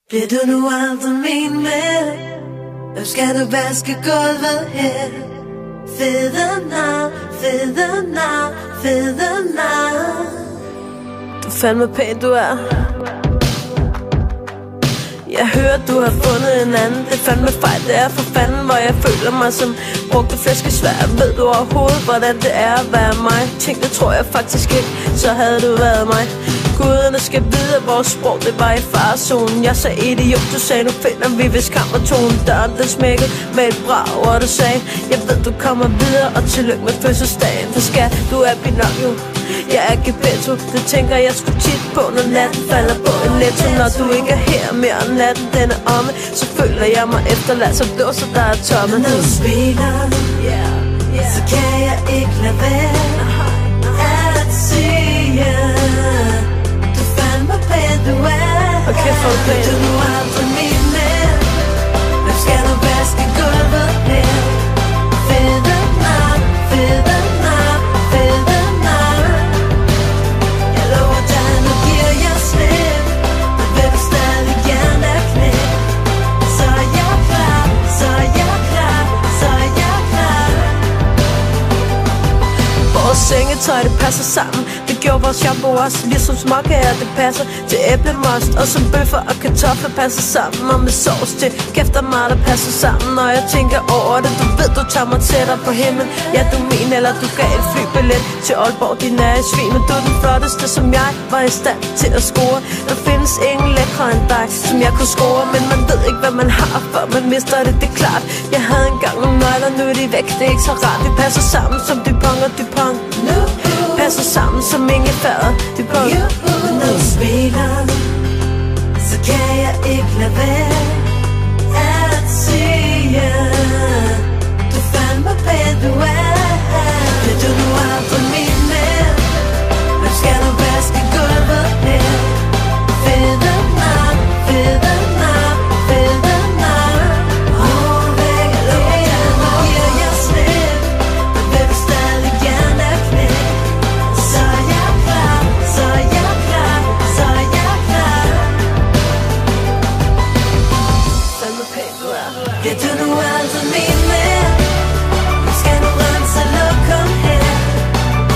Bliver du nu aldrig min med? Nu skal du vaske gulvet her. Fede nar, fede nar, fede nar. Du fandme pæn, du er. Jeg hører, du har fundet en anden. Det fandme fejl, det er for fanden, hvor jeg føler mig som brugte flæskesvær. Ved du overhovedet, hvordan det er at være mig? Tænk, det tror jeg faktisk ikke, så havde du været mig. Guderne skal vide, at vores sprog, det var i farezonen. Jeg sagde idiot, du sagde, nu finder vi vist kammertonen. Døren, den smækkede med et brag, og du sagde, jeg ved, du kommer videre, og tillykke med fødselsdagen. For skat, du er Pinocchio, jeg er Gepetto. Det tænker jeg sgu tit på, når natten falder på en netto. Når du ikke er her mere, og natten den er omme, så føler jeg mig efterladt som dåser, der er tomme. Når du spiller, så kan jeg ikke lade være at sige, du fandme pæn, du er. Okay, for pæn. Du nu aldrig min med. Hvem skal du vaske gulvet her? Fede nar, fede nar, fede nar. Jeg lover dig, nu giver jeg slip, men vil du stadig gerne knæ? Så er jeg klar, så er jeg klar, så er jeg klar. Vores sengetøj, det passer sammen. Det gjorde vores shampoo også, ligesom småkager, det passer til æblemost. Og som bøffer og kartofler passer sammen. Og med sovs til kæft og meget, der passer sammen. Når jeg tænker over det, du ved, du tager mig tættere på himlen. Ja, du mener, eller du gav et flybillet til Aalborg, din er i svin. Men du er den flotteste, som jeg var i stand til at score. Der findes ingen lækre end dig, som jeg kunne score. Men man ved ikke, hvad man har, før man mister det, det er klart. Jeg havde engang nogle nøgler, nu er de væk, det er ikke så rart. Vi passer sammen som Dupont og Dupont. Passer sammen som ingefær, det på. Når du spiller, så kan jeg ikke lade være at sige, du fandme pæn, du er. Bliver du nu aldrig min med? Hvem skal du vaske gulvet her? Fede nar, fede nar, fede nar. Væk og læger, nu giver jeg slip, men vil du stadig gerne knæ? Så er jeg klar, så er jeg klar, så er jeg klar. Fandme pæn, du er. Bliver du nu aldrig min med? Nu skal du rense lokum her.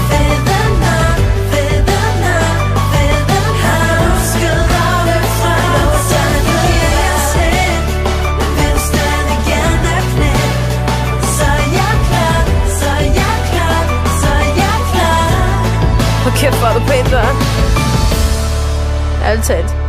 Fede nar, fede nar, fede nar. Husket afløbsfra, så nu giver jeg slip, men vil du stadig gerne knæ? Så er jeg klar, så er jeg klar, så er jeg klar. Hvor kæft, hvor er du pæn, du er. Ærligt talt.